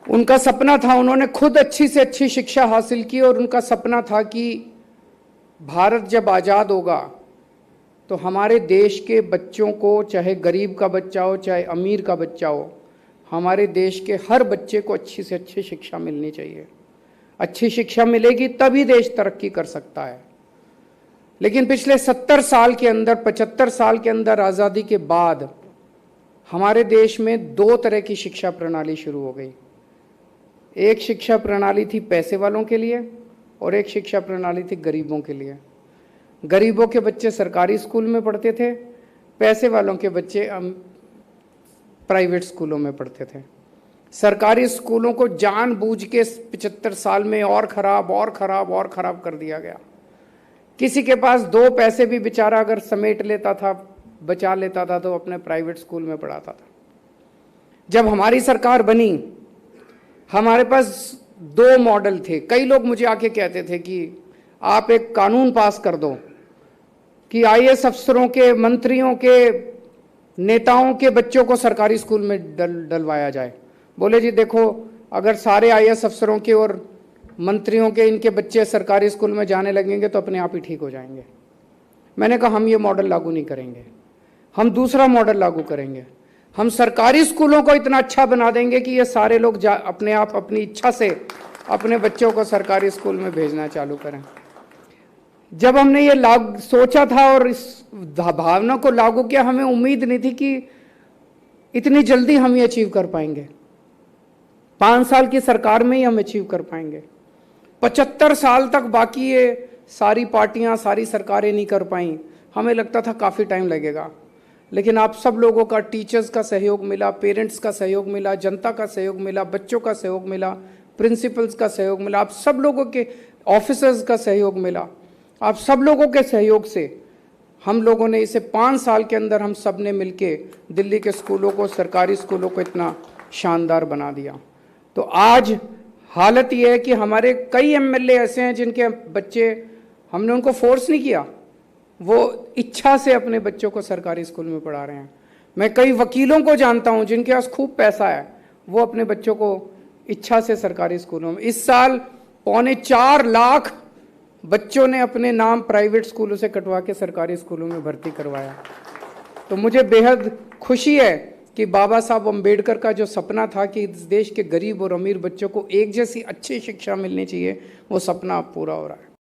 उनका सपना था, उन्होंने खुद अच्छी से अच्छी शिक्षा हासिल की और उनका सपना था कि भारत जब आज़ाद होगा तो हमारे देश के बच्चों को, चाहे गरीब का बच्चा हो चाहे अमीर का बच्चा हो, हमारे देश के हर बच्चे को अच्छी से अच्छी शिक्षा मिलनी चाहिए। अच्छी शिक्षा मिलेगी तभी देश तरक्की कर सकता है। लेकिन पिछले 70 साल के अंदर, 75 साल के अंदर आज़ादी के बाद हमारे देश में दो तरह की शिक्षा प्रणाली शुरू हो गई। एक शिक्षा प्रणाली थी पैसे वालों के लिए और एक शिक्षा प्रणाली थी गरीबों के लिए। गरीबों के बच्चे सरकारी स्कूल में पढ़ते थे, पैसे वालों के बच्चे प्राइवेट स्कूलों में पढ़ते थे। सरकारी स्कूलों को जानबूझ के 75 साल में और खराब और खराब और खराब कर दिया गया। किसी के पास दो पैसे भी बेचारा अगर समेट लेता था, बचा लेता था, तो अपने प्राइवेट स्कूल में पढ़ाता था। जब हमारी सरकार बनी, हमारे पास दो मॉडल थे। कई लोग मुझे आके कहते थे कि आप एक कानून पास कर दो कि आईएएस अफसरों के, मंत्रियों के, नेताओं के बच्चों को सरकारी स्कूल में डलवाया जाए। बोले जी देखो, अगर सारे आईएएस अफसरों के और मंत्रियों के इनके बच्चे सरकारी स्कूल में जाने लगेंगे तो अपने आप ही ठीक हो जाएंगे। मैंने कहा हम ये मॉडल लागू नहीं करेंगे, हम दूसरा मॉडल लागू करेंगे। हम सरकारी स्कूलों को इतना अच्छा बना देंगे कि ये सारे लोग अपने आप अपनी इच्छा से अपने बच्चों को सरकारी स्कूल में भेजना चालू करें। जब हमने ये सोचा था और इस भावना को लागू किया, हमें उम्मीद नहीं थी कि इतनी जल्दी हम ये अचीव कर पाएंगे। 5 साल की सरकार में ही हम अचीव कर पाएंगे। 75 साल तक बाकी ये सारी पार्टियां, सारी सरकारें नहीं कर पाई। हमें लगता था काफ़ी टाइम लगेगा, लेकिन आप सब लोगों का, टीचर्स का सहयोग मिला, पेरेंट्स का सहयोग मिला, जनता का सहयोग मिला, बच्चों का सहयोग मिला, प्रिंसिपल्स का सहयोग मिला, आप सब लोगों के, ऑफिसर्स का सहयोग मिला। आप सब लोगों के सहयोग से हम लोगों ने इसे 5 साल के अंदर हम सब ने मिलके दिल्ली के स्कूलों को, सरकारी स्कूलों को इतना शानदार बना दिया। तो आज हालत ये है कि हमारे कई एमएलए ऐसे हैं जिनके बच्चे, हमने उनको फोर्स नहीं किया, वो इच्छा से अपने बच्चों को सरकारी स्कूल में पढ़ा रहे हैं। मैं कई वकीलों को जानता हूं जिनके पास खूब पैसा है, वो अपने बच्चों को इच्छा से सरकारी स्कूलों में, इस साल 4.25 लाख बच्चों ने अपने नाम प्राइवेट स्कूलों से कटवा के सरकारी स्कूलों में भर्ती करवाया। तो मुझे बेहद खुशी है कि बाबा साहब अम्बेडकर का जो सपना था कि इस देश के गरीब और अमीर बच्चों को एक जैसी अच्छी शिक्षा मिलनी चाहिए, वो सपना अब पूरा हो रहा है।